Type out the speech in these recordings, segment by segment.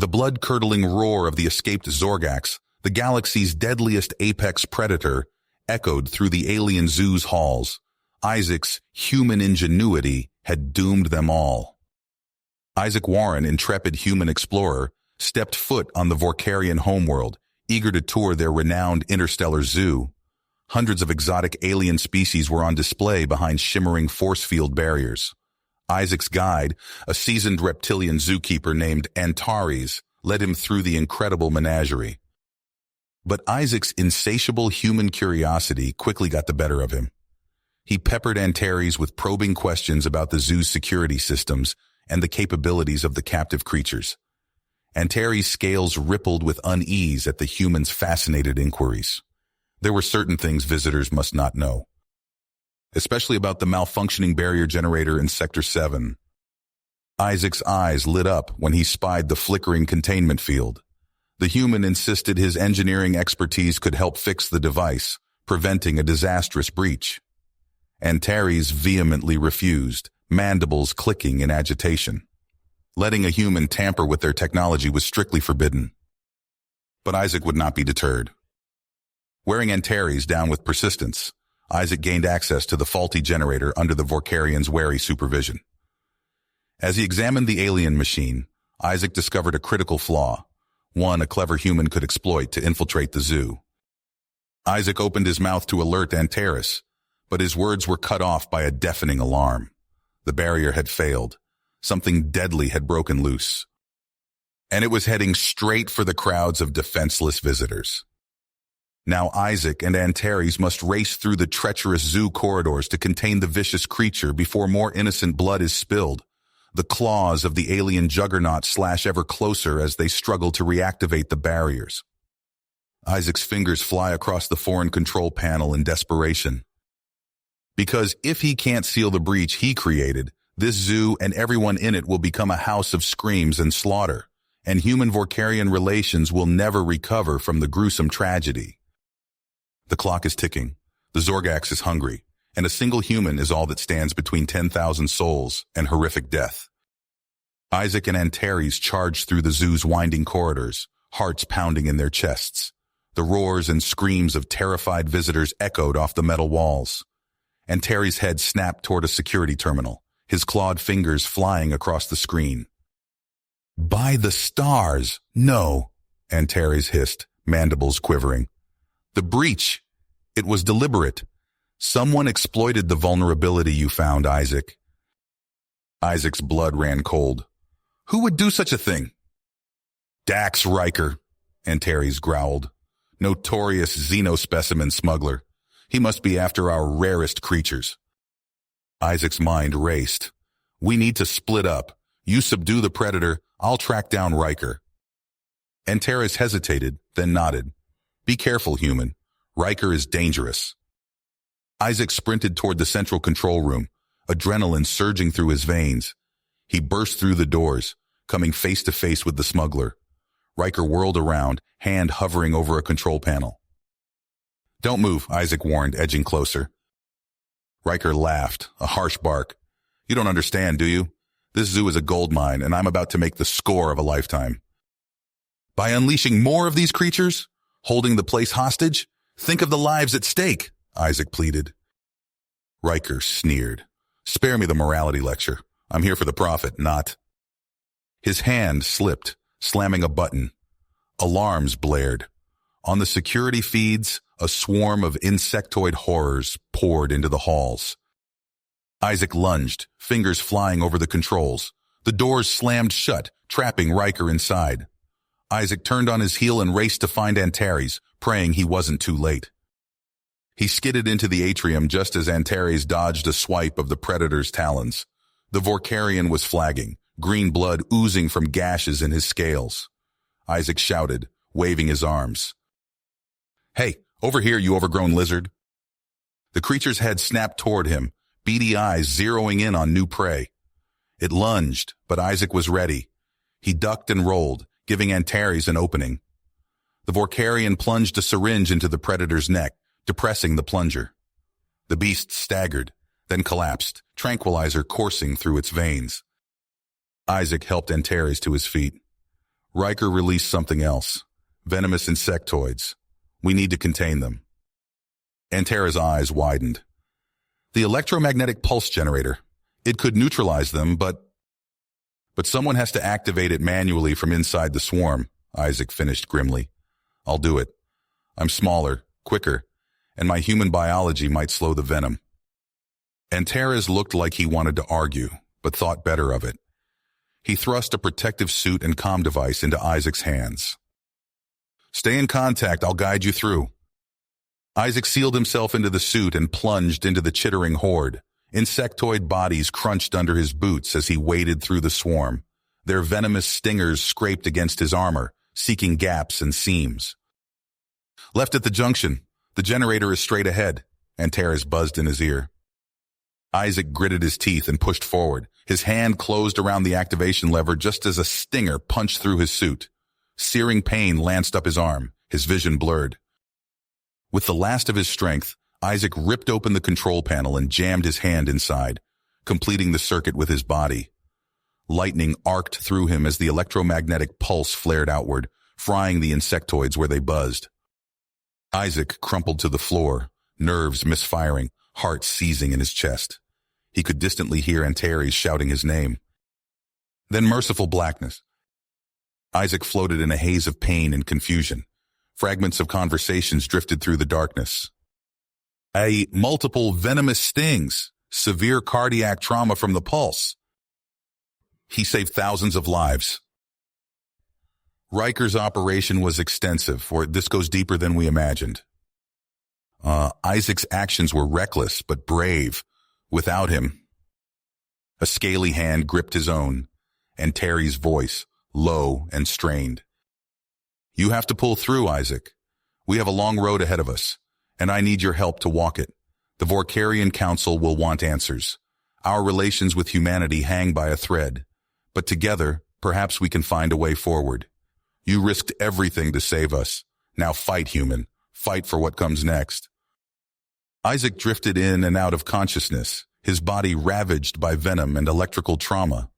The blood-curdling roar of the escaped Zorgax, the galaxy's deadliest apex predator, echoed through the alien zoo's halls. Isaac's human ingenuity had doomed them all. Isaac Warren, intrepid human explorer, stepped foot on the Vorkarian homeworld, eager to tour their renowned interstellar zoo. Hundreds of exotic alien species were on display behind shimmering force field barriers. Isaac's guide, a seasoned reptilian zookeeper named Antares, led him through the incredible menagerie. But Isaac's insatiable human curiosity quickly got the better of him. He peppered Antares with probing questions about the zoo's security systems and the capabilities of the captive creatures. Antares' scales rippled with unease at the human's fascinated inquiries. There were certain things visitors must not know, especially about the malfunctioning barrier generator in Sector 7. Isaac's eyes lit up when he spied the flickering containment field. The human insisted his engineering expertise could help fix the device, preventing a disastrous breach. Antares vehemently refused, mandibles clicking in agitation. Letting a human tamper with their technology was strictly forbidden. But Isaac would not be deterred. Wearing Antares down with persistence, Isaac gained access to the faulty generator under the Vorkarian's wary supervision. As he examined the alien machine, Isaac discovered a critical flaw, one a clever human could exploit to infiltrate the zoo. Isaac opened his mouth to alert Antares, but his words were cut off by a deafening alarm. The barrier had failed. Something deadly had broken loose, and it was heading straight for the crowds of defenseless visitors. Now Isaac and Antares must race through the treacherous zoo corridors to contain the vicious creature before more innocent blood is spilled. The claws of the alien juggernaut slash ever closer as they struggle to reactivate the barriers. Isaac's fingers fly across the foreign control panel in desperation. Because if he can't seal the breach he created, this zoo and everyone in it will become a house of screams and slaughter, and human-Vorkarian relations will never recover from the gruesome tragedy. The clock is ticking, the Zorgax is hungry, and a single human is all that stands between 10,000 souls and horrific death. Isaac and Antares charged through the zoo's winding corridors, hearts pounding in their chests. The roars and screams of terrified visitors echoed off the metal walls. Antares' head snapped toward a security terminal, his clawed fingers flying across the screen. "By the stars, no," Antares hissed, mandibles quivering. "The breach. It was deliberate. Someone exploited the vulnerability you found, Isaac." Isaac's blood ran cold. "Who would do such a thing?" "Dax Riker," Antares growled. "Notorious xenospecimen smuggler. He must be after our rarest creatures." Isaac's mind raced. "We need to split up. You subdue the predator, I'll track down Riker." Antares hesitated, then nodded. "Be careful, human. Riker is dangerous." Isaac sprinted toward the central control room, adrenaline surging through his veins. He burst through the doors, coming face to face with the smuggler. Riker whirled around, hand hovering over a control panel. "Don't move," Isaac warned, edging closer. Riker laughed, a harsh bark. "You don't understand, do you? This zoo is a gold mine, and I'm about to make the score of a lifetime. By unleashing more of these creatures? Holding the place hostage? Think of the lives at stake," Isaac pleaded. Riker sneered. "Spare me the morality lecture. I'm here for the profit, not..." His hand slipped, slamming a button. Alarms blared. On the security feeds, a swarm of insectoid horrors poured into the halls. Isaac lunged, fingers flying over the controls. The doors slammed shut, trapping Riker inside. Isaac turned on his heel and raced to find Antares, praying he wasn't too late. He skidded into the atrium just as Antares dodged a swipe of the predator's talons. The Vorkarian was flagging, green blood oozing from gashes in his scales. Isaac shouted, waving his arms. "Hey, over here, you overgrown lizard." The creature's head snapped toward him, beady eyes zeroing in on new prey. It lunged, but Isaac was ready. He ducked and rolled, giving Antares an opening. The Vorkarian plunged a syringe into the predator's neck, depressing the plunger. The beast staggered, then collapsed, tranquilizer coursing through its veins. Isaac helped Antares to his feet. Riker released something else. Venomous insectoids. We need to contain them. Antera's eyes widened. The electromagnetic pulse generator. It could neutralize them, but someone has to activate it manually from inside the swarm, Isaac finished grimly. I'll do it. I'm smaller, quicker, and my human biology might slow the venom. Antera's looked like he wanted to argue, but thought better of it. He thrust a protective suit and comm device into Isaac's hands. Stay in contact, I'll guide you through. Isaac sealed himself into the suit and plunged into the chittering horde. Insectoid bodies crunched under his boots as he waded through the swarm. Their venomous stingers scraped against his armor, seeking gaps and seams. Left at the junction, the generator is straight ahead, Antares buzzed in his ear. Isaac gritted his teeth and pushed forward. His hand closed around the activation lever just as a stinger punched through his suit. Searing pain lanced up his arm, his vision blurred. With the last of his strength, Isaac ripped open the control panel and jammed his hand inside, completing the circuit with his body. Lightning arced through him as the electromagnetic pulse flared outward, frying the insectoids where they buzzed. Isaac crumpled to the floor, nerves misfiring, heart seizing in his chest. He could distantly hear Antares shouting his name. Then merciful blackness. Isaac floated in a haze of pain and confusion. Fragments of conversations drifted through the darkness. Multiple venomous stings, severe cardiac trauma from the pulse. He saved thousands of lives. Riker's operation was extensive, for this goes deeper than we imagined. Isaac's actions were reckless, but brave. Without him, a scaly hand gripped his own, and Terry's voice, low and strained. You have to pull through, Isaac. We have a long road ahead of us, and I need your help to walk it. The Vorkarian Council will want answers. Our relations with humanity hang by a thread, but together, perhaps we can find a way forward. You risked everything to save us. Now fight, human. Fight for what comes next. Isaac drifted in and out of consciousness, his body ravaged by venom and electrical trauma.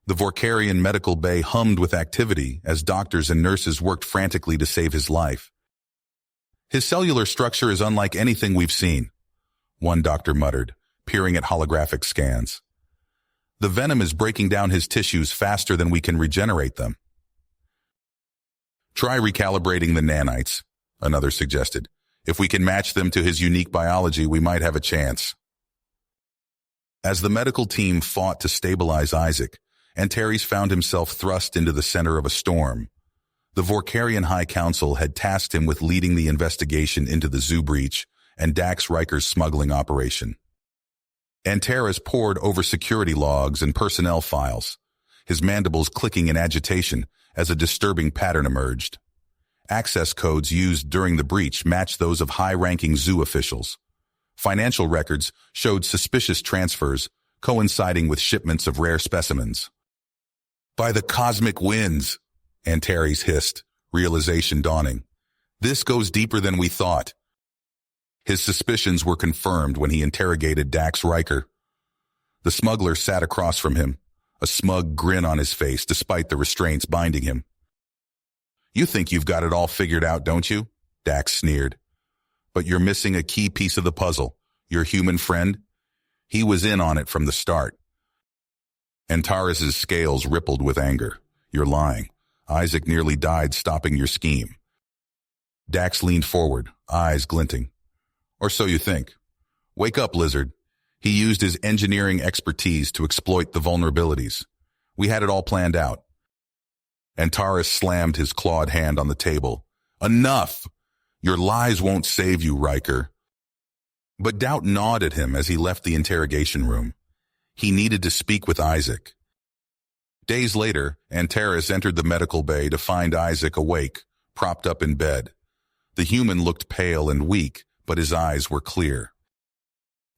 The Vorkarian medical bay hummed with activity as doctors and nurses worked frantically to save his life. His cellular structure is unlike anything we've seen, one doctor muttered, peering at holographic scans. The venom is breaking down his tissues faster than we can regenerate them. Try recalibrating the nanites, another suggested. If we can match them to his unique biology, we might have a chance. As the medical team fought to stabilize Isaac, Antares found himself thrust into the center of a storm. The Vorkarian High Council had tasked him with leading the investigation into the zoo breach and Dax Riker's smuggling operation. Antares pored over security logs and personnel files, his mandibles clicking in agitation as a disturbing pattern emerged. Access codes used during the breach matched those of high-ranking zoo officials. Financial records showed suspicious transfers coinciding with shipments of rare specimens. By the cosmic winds, Antares hissed, realization dawning. This goes deeper than we thought. His suspicions were confirmed when he interrogated Dax Riker. The smuggler sat across from him, a smug grin on his face despite the restraints binding him. You think you've got it all figured out, don't you? Dax sneered. But you're missing a key piece of the puzzle. Your human friend? He was in on it from the start. Antares' scales rippled with anger. You're lying. Isaac nearly died stopping your scheme. Dax leaned forward, eyes glinting. Or so you think. Wake up, Lizard. He used his engineering expertise to exploit the vulnerabilities. We had it all planned out. Antares slammed his clawed hand on the table. Enough! Your lies won't save you, Riker. But doubt gnawed at him as he left the interrogation room. He needed to speak with Isaac. Days later, Antares entered the medical bay to find Isaac awake, propped up in bed. The human looked pale and weak, but his eyes were clear.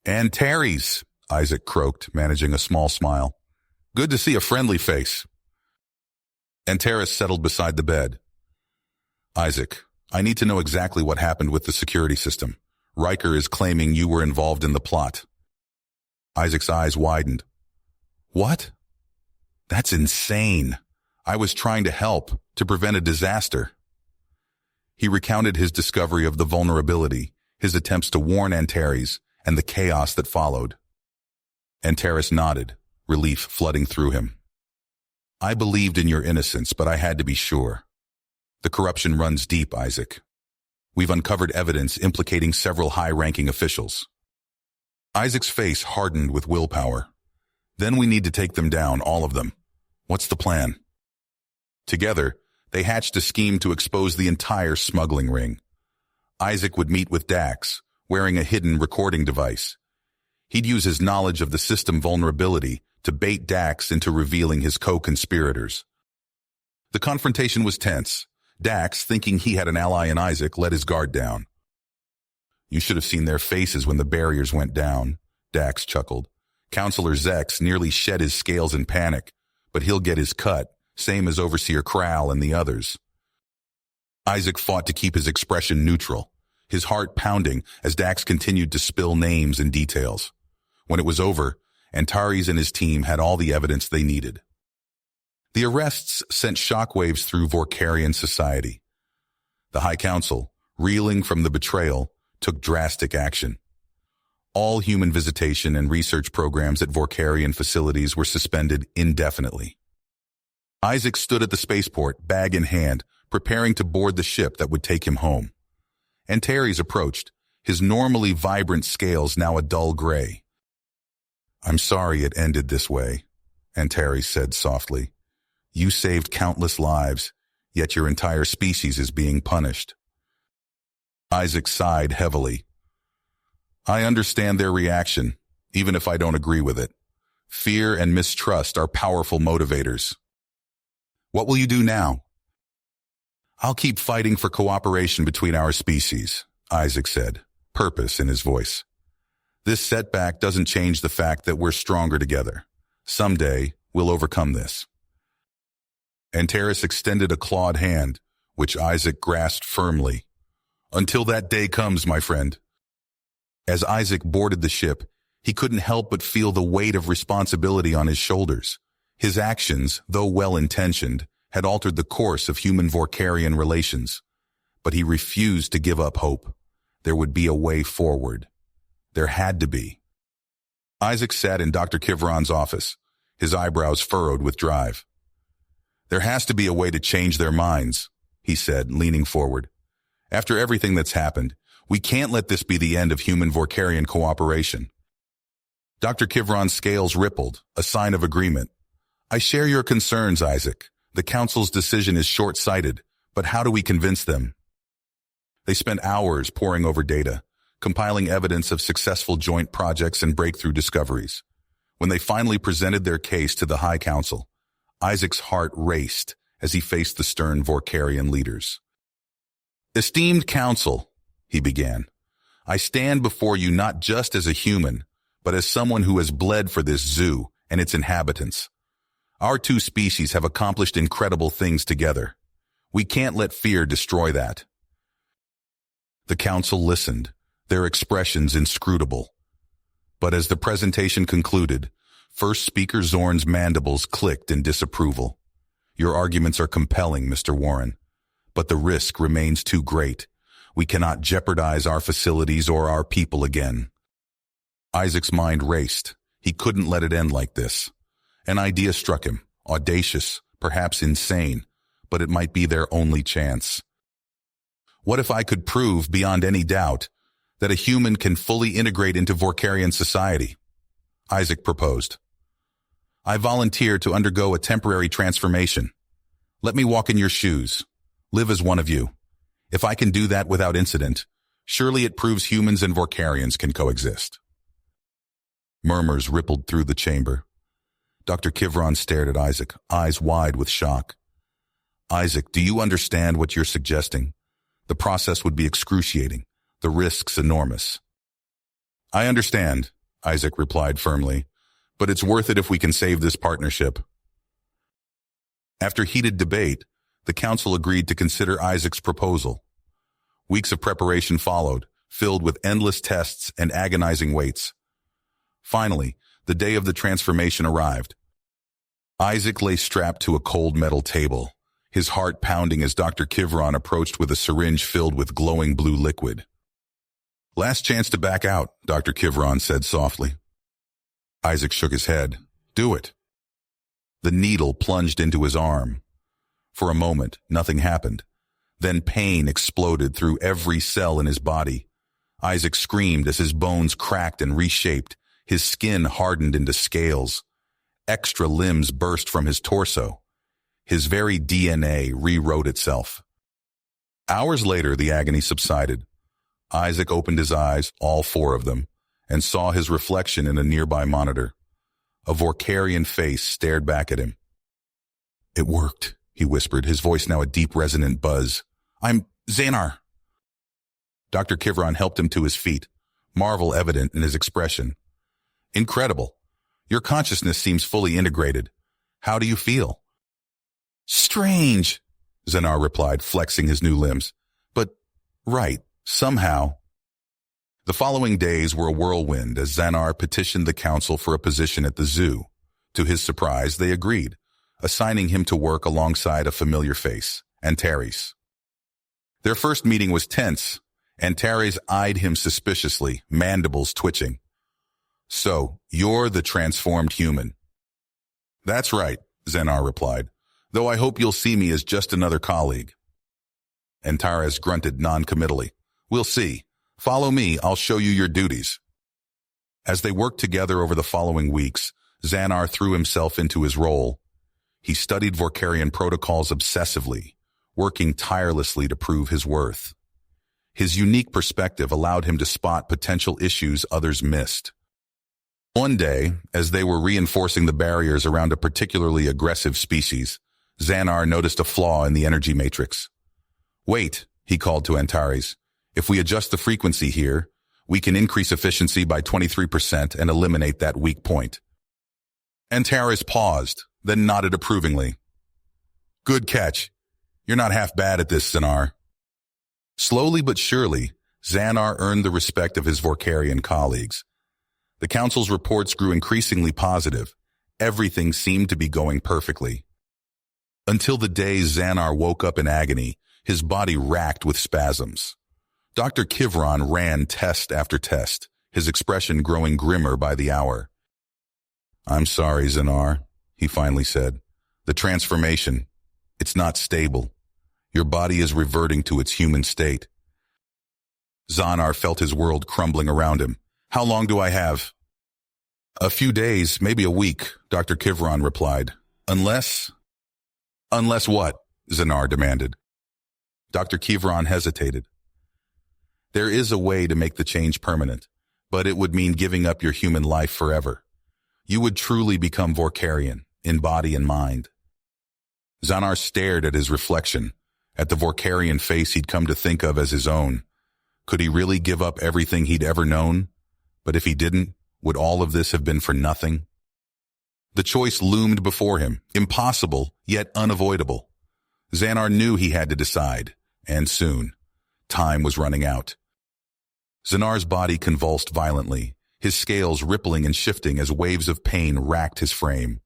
Antares, Isaac croaked, managing a small smile. Good to see a friendly face. Antares settled beside the bed. Isaac, I need to know exactly what happened with the security system. Riker is claiming you were involved in the plot. Isaac's eyes widened. What? That's insane. I was trying to help, to prevent a disaster. He recounted his discovery of the vulnerability, his attempts to warn Antares, and the chaos that followed. Antares nodded, relief flooding through him. I believed in your innocence, but I had to be sure. The corruption runs deep, Isaac. We've uncovered evidence implicating several high-ranking officials. Isaac's face hardened with willpower. Then we need to take them down, all of them. What's the plan? Together, they hatched a scheme to expose the entire smuggling ring. Isaac would meet with Dax, wearing a hidden recording device. He'd use his knowledge of the system vulnerability to bait Dax into revealing his co-conspirators. The confrontation was tense. Dax, thinking he had an ally in Isaac, let his guard down. You should have seen their faces when the barriers went down, Dax chuckled. Counselor Zex nearly shed his scales in panic, but he'll get his cut, same as Overseer Kral and the others. Isaac fought to keep his expression neutral, his heart pounding as Dax continued to spill names and details. When it was over, Antares and his team had all the evidence they needed. The arrests sent shockwaves through Vorkarian society. The High Council, reeling from the betrayal, took drastic action. All human visitation and research programs at Vorkarian facilities were suspended indefinitely. Isaac stood at the spaceport, bag in hand, preparing to board the ship that would take him home. Antares approached, his normally vibrant scales now a dull gray. I'm sorry it ended this way, Antares said softly. You saved countless lives, yet your entire species is being punished. Isaac sighed heavily. I understand their reaction, even if I don't agree with it. Fear and mistrust are powerful motivators. What will you do now? I'll keep fighting for cooperation between our species, Isaac said, purpose in his voice. This setback doesn't change the fact that we're stronger together. Someday, we'll overcome this. Antares extended a clawed hand, which Isaac grasped firmly. Until that day comes, my friend. As Isaac boarded the ship, he couldn't help but feel the weight of responsibility on his shoulders. His actions, though well-intentioned, had altered the course of human-Vorkarian relations. But he refused to give up hope. There would be a way forward. There had to be. Isaac sat in Dr. Kivron's office, his eyebrows furrowed with drive. There has to be a way to change their minds, he said, leaning forward. After everything that's happened, we can't let this be the end of human-Vorkarian cooperation. Dr. Kivron's scales rippled, a sign of agreement. I share your concerns, Isaac. The Council's decision is short-sighted, but how do we convince them? They spent hours poring over data, compiling evidence of successful joint projects and breakthrough discoveries. When they finally presented their case to the High Council, Isaac's heart raced as he faced the stern Vorkarian leaders. Esteemed Council, he began, I stand before you not just as a human, but as someone who has bled for this zoo and its inhabitants. Our two species have accomplished incredible things together. We can't let fear destroy that. The Council listened, their expressions inscrutable. But as the presentation concluded, First Speaker Zorn's mandibles clicked in disapproval. Your arguments are compelling, Mr. Warren, but the risk remains too great. We cannot jeopardize our facilities or our people again. Isaac's mind raced. He couldn't let it end like this. An idea struck him, audacious, perhaps insane, but it might be their only chance. What if I could prove, beyond any doubt, that a human can fully integrate into Vorkarian society? Isaac proposed. I volunteer to undergo a temporary transformation. Let me walk in your shoes. Live as one of you. If I can do that without incident, surely it proves humans and Vorkarians can coexist. Murmurs rippled through the chamber. Dr. Kivron stared at Isaac, eyes wide with shock. Isaac, do you understand what you're suggesting? The process would be excruciating, the risks enormous. I understand, Isaac replied firmly, but it's worth it if we can save this partnership. After heated debate, the Council agreed to consider Isaac's proposal. Weeks of preparation followed, filled with endless tests and agonizing waits. Finally, the day of the transformation arrived. Isaac lay strapped to a cold metal table, his heart pounding as Dr. Kivron approached with a syringe filled with glowing blue liquid. "Last chance to back out," Dr. Kivron said softly. Isaac shook his head. "Do it." The needle plunged into his arm. For a moment, nothing happened. Then pain exploded through every cell in his body. Isaac screamed as his bones cracked and reshaped, his skin hardened into scales. Extra limbs burst from his torso. His very DNA rewrote itself. Hours later, the agony subsided. Isaac opened his eyes, all four of them, and saw his reflection in a nearby monitor. A Vorkarian face stared back at him. "It worked," he whispered, his voice now a deep, resonant buzz. "I'm Xanar." Dr. Kivron helped him to his feet, marvel evident in his expression. "Incredible. Your consciousness seems fully integrated. How do you feel?" "Strange," Xanar replied, flexing his new limbs. "But right, somehow." The following days were a whirlwind as Xanar petitioned the council for a position at the zoo. To his surprise, they agreed, assigning him to work alongside a familiar face, Antares. Their first meeting was tense. Antares eyed him suspiciously, mandibles twitching. "So, you're the transformed human." "That's right," Xanar replied, "though I hope you'll see me as just another colleague." Antares grunted non-committally. "We'll see. Follow me, I'll show you your duties." As they worked together over the following weeks, Xanar threw himself into his role. He studied Vorkarian protocols obsessively, working tirelessly to prove his worth. His unique perspective allowed him to spot potential issues others missed. One day, as they were reinforcing the barriers around a particularly aggressive species, Xanar noticed a flaw in the energy matrix. "Wait," he called to Antares. "If we adjust the frequency here, we can increase efficiency by 23% and eliminate that weak point." Antares paused, then nodded approvingly. "Good catch. You're not half bad at this, Xanar." Slowly but surely, Xanar earned the respect of his Vorkarian colleagues. The council's reports grew increasingly positive. Everything seemed to be going perfectly. Until the day Xanar woke up in agony, his body racked with spasms. Dr. Kivron ran test after test, his expression growing grimmer by the hour. "I'm sorry, Xanar," he finally said. "The transformation, it's not stable. Your body is reverting to its human state." Xanar felt his world crumbling around him. "How long do I have?" "A few days, maybe a week," Dr. Kivron replied. Unless what?" Xanar demanded. Dr. Kivron hesitated. "There is a way to make the change permanent, but it would mean giving up your human life forever. You would truly become Vorkarian, in body and mind." Xanar stared at his reflection, at the Vorkarian face he'd come to think of as his own. Could he really give up everything he'd ever known? But if he didn't, would all of this have been for nothing? The choice loomed before him, impossible, yet unavoidable. Xanar knew he had to decide, and soon. Time was running out. Xanar's body convulsed violently, his scales rippling and shifting as waves of pain racked his frame.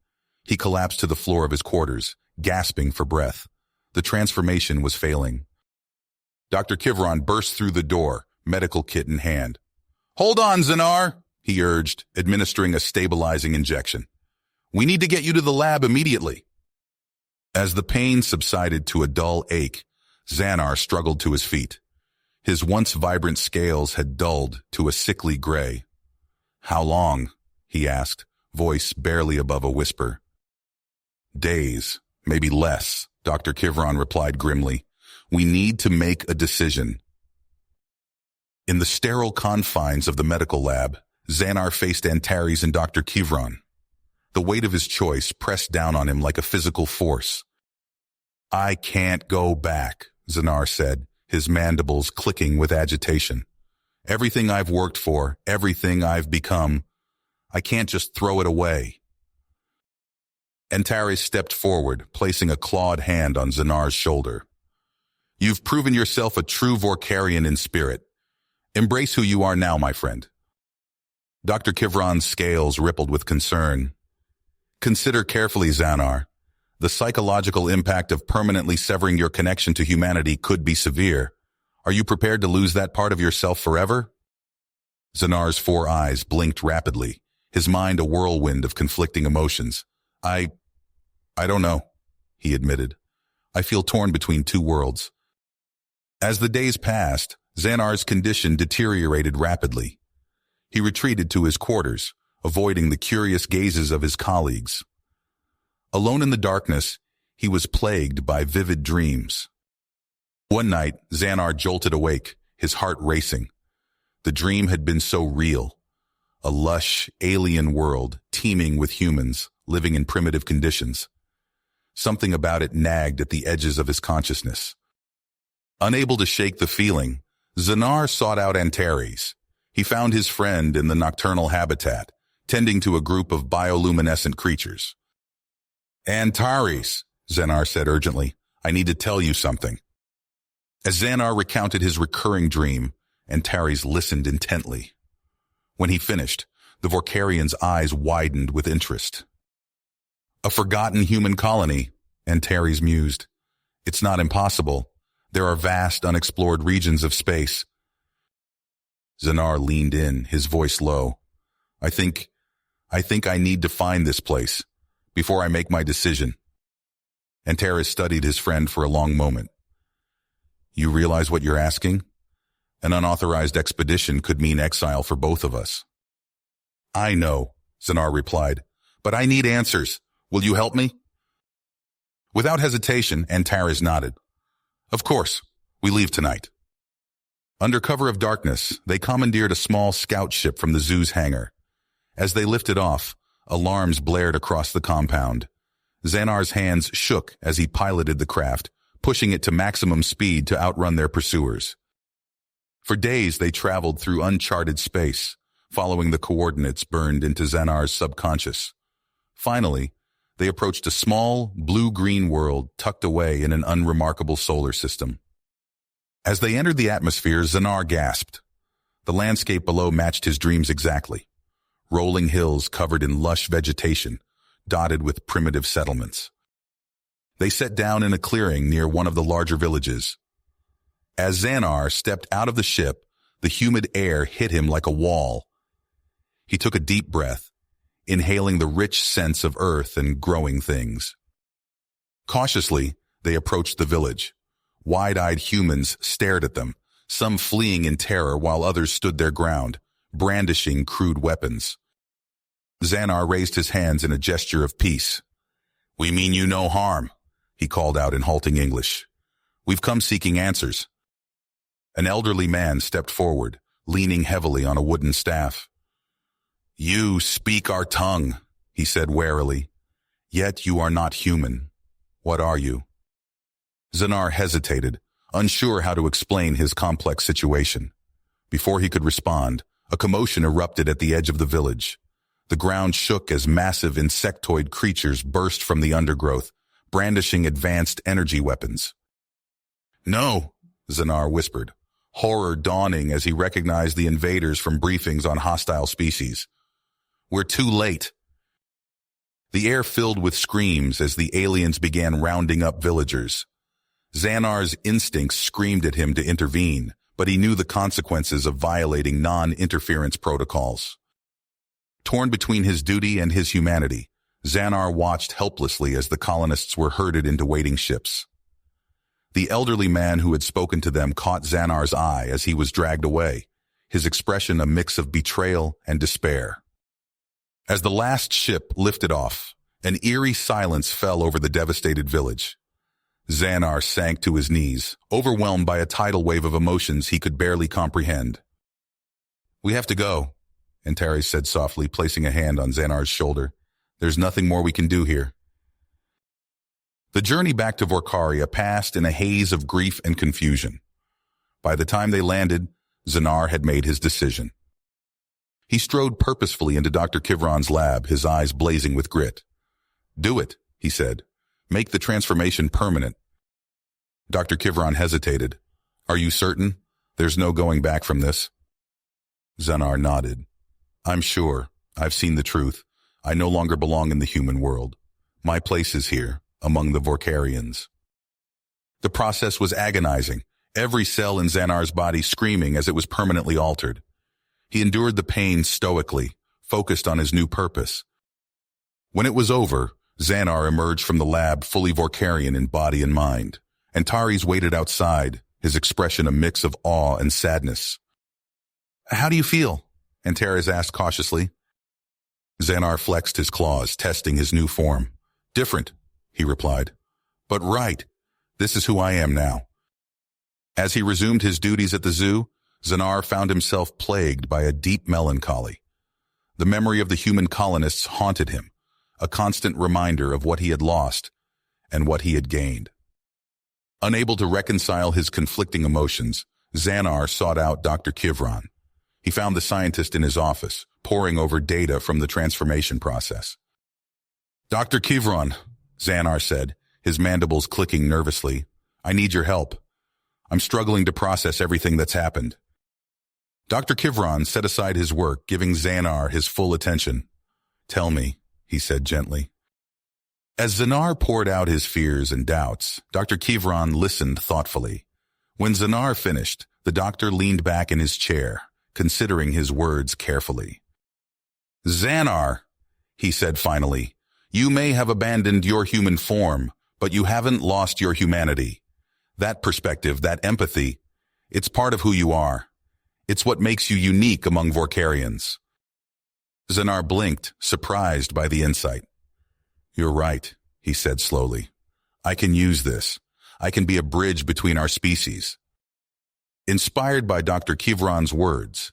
He collapsed to the floor of his quarters, gasping for breath. The transformation was failing. Dr. Kivron burst through the door, medical kit in hand. "Hold on, Xanar," he urged, administering a stabilizing injection. "We need to get you to the lab immediately." As the pain subsided to a dull ache, Xanar struggled to his feet. His once vibrant scales had dulled to a sickly gray. "How long?" he asked, voice barely above a whisper. "Days, maybe less," Dr. Kivron replied grimly. "We need to make a decision." In the sterile confines of the medical lab, Xanar faced Antares and Dr. Kivron. The weight of his choice pressed down on him like a physical force. "I can't go back," Xanar said, his mandibles clicking with agitation. "Everything I've worked for, everything I've become, I can't just throw it away." Antares stepped forward, placing a clawed hand on Xanar's shoulder. "You've proven yourself a true Vorkarian in spirit. Embrace who you are now, my friend." Dr. Kivron's scales rippled with concern. Consider carefully, Xanar. The psychological impact of permanently severing your connection to humanity could be severe. Are you prepared to lose that part of yourself forever? Xanar's 4 eyes blinked rapidly, his mind a whirlwind of conflicting emotions. I don't know, he admitted. I feel torn between 2 worlds. As the days passed, Xanar's condition deteriorated rapidly. He retreated to his quarters, avoiding the curious gazes of his colleagues. Alone in the darkness, he was plagued by vivid dreams. One night, Xanar jolted awake, his heart racing. The dream had been so real. A lush, alien world, teeming with humans, living in primitive conditions. Something about it nagged at the edges of his consciousness. Unable to shake the feeling, Xanar sought out Antares. He found his friend in the nocturnal habitat, tending to a group of bioluminescent creatures. Antares, Xanar said urgently, I need to tell you something. As Xanar recounted his recurring dream, Antares listened intently. When he finished, the Vorkarian's eyes widened with interest. A forgotten human colony, Antares mused. It's not impossible. There are vast, unexplored regions of space. Xanar leaned in, his voice low. I think I need to find this place before I make my decision. Antares studied his friend for a long moment. You realize what you're asking? An unauthorized expedition could mean exile for both of us. I know, Xanar replied, but I need answers. Will you help me? Without hesitation, Antares nodded. Of course, we leave tonight. Under cover of darkness, they commandeered a small scout ship from the zoo's hangar. As they lifted off, alarms blared across the compound. Xanar's hands shook as he piloted the craft, pushing it to maximum speed to outrun their pursuers. For days they traveled through uncharted space, following the coordinates burned into Xanar's subconscious. Finally, they approached a small, blue-green world tucked away in an unremarkable solar system. As they entered the atmosphere, Xanar gasped. The landscape below matched his dreams exactly. Rolling hills covered in lush vegetation, dotted with primitive settlements. They sat down in a clearing near one of the larger villages. As Xanar stepped out of the ship, the humid air hit him like a wall. He took a deep breath, inhaling the rich scents of earth and growing things. Cautiously, they approached the village. Wide-eyed humans stared at them, some fleeing in terror while others stood their ground, brandishing crude weapons. Xanar raised his hands in a gesture of peace. We mean you no harm, he called out in halting English. We've come seeking answers. An elderly man stepped forward, leaning heavily on a wooden staff. You speak our tongue, he said warily. Yet you are not human. What are you? Xanar hesitated, unsure how to explain his complex situation. Before he could respond, a commotion erupted at the edge of the village. The ground shook as massive insectoid creatures burst from the undergrowth, brandishing advanced energy weapons. No, Xanar whispered, horror dawning as he recognized the invaders from briefings on hostile species. We're too late. The air filled with screams as the aliens began rounding up villagers. Xanar's instincts screamed at him to intervene, but he knew the consequences of violating non-interference protocols. Torn between his duty and his humanity, Xanar watched helplessly as the colonists were herded into waiting ships. The elderly man who had spoken to them caught Xanar's eye as he was dragged away, his expression a mix of betrayal and despair. As the last ship lifted off, an eerie silence fell over the devastated village. Xanar sank to his knees, overwhelmed by a tidal wave of emotions he could barely comprehend. We have to go, Antares said softly, placing a hand on Xanar's shoulder. There's nothing more we can do here. The journey back to Vorkaria passed in a haze of grief and confusion. By the time they landed, Xanar had made his decision. He strode purposefully into Dr. Kivron's lab, his eyes blazing with grit. Do it, he said. Make the transformation permanent. Dr. Kivron hesitated. Are you certain? There's no going back from this. Xanar nodded. I'm sure. I've seen the truth. I no longer belong in the human world. My place is here, among the Vorkarians. The process was agonizing, every cell in Xanar's body screaming as it was permanently altered. He endured the pain stoically, focused on his new purpose. When it was over, Xanar emerged from the lab fully Vorkarian in body and mind. Antares waited outside, his expression a mix of awe and sadness. "How do you feel?" Antares asked cautiously. Xanar flexed his claws, testing his new form. "Different," he replied. "But right. This is who I am now." As he resumed his duties at the zoo, Xanar found himself plagued by a deep melancholy. The memory of the human colonists haunted him, a constant reminder of what he had lost and what he had gained. Unable to reconcile his conflicting emotions, Xanar sought out Dr. Kivron. He found the scientist in his office, poring over data from the transformation process. "Dr. Kivron," Xanar said, his mandibles clicking nervously, "I need your help. I'm struggling to process everything that's happened." Dr. Kivron set aside his work, giving Xanar his full attention. "Tell me," he said gently. As Xanar poured out his fears and doubts, Dr. Kivron listened thoughtfully. When Xanar finished, the doctor leaned back in his chair, considering his words carefully. "Xanar," he said finally, "you may have abandoned your human form, but you haven't lost your humanity. That perspective, that empathy, it's part of who you are. It's what makes you unique among Vorkarians." Xanar blinked, surprised by the insight. "You're right," he said slowly. "I can use this. I can be a bridge between our species." Inspired by Dr. Kivron's words,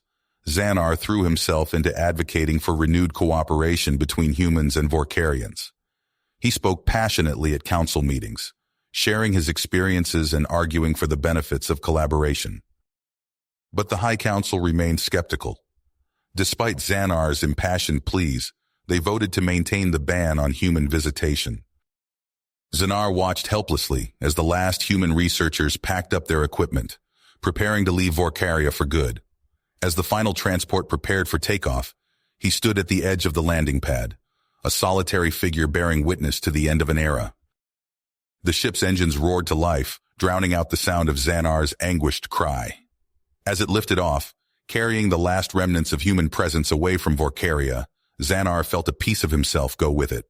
Xanar threw himself into advocating for renewed cooperation between humans and Vorkarians. He spoke passionately at council meetings, sharing his experiences and arguing for the benefits of collaboration. But the High Council remained skeptical. Despite Xanar's impassioned pleas, they voted to maintain the ban on human visitation. Xanar watched helplessly as the last human researchers packed up their equipment, preparing to leave Vorkaria for good. As the final transport prepared for takeoff, he stood at the edge of the landing pad, a solitary figure bearing witness to the end of an era. The ship's engines roared to life, drowning out the sound of Xanar's anguished cry. As it lifted off, carrying the last remnants of human presence away from Vorkaria, Xanar felt a piece of himself go with it.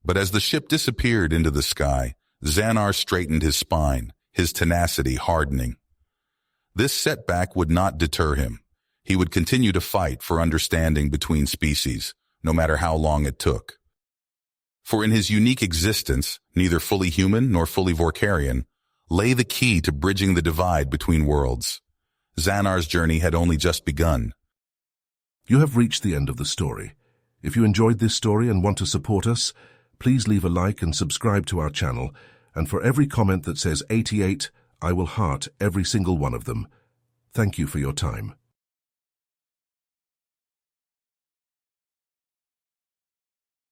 But as the ship disappeared into the sky, Xanar straightened his spine, his tenacity hardening. This setback would not deter him. He would continue to fight for understanding between species, no matter how long it took. For in his unique existence, neither fully human nor fully Vorkarian, lay the key to bridging the divide between worlds. Xanar's journey had only just begun. You have reached the end of the story. If you enjoyed this story and want to support us, please leave a like and subscribe to our channel, and for every comment that says 88, I will heart every single one of them. Thank you for your time.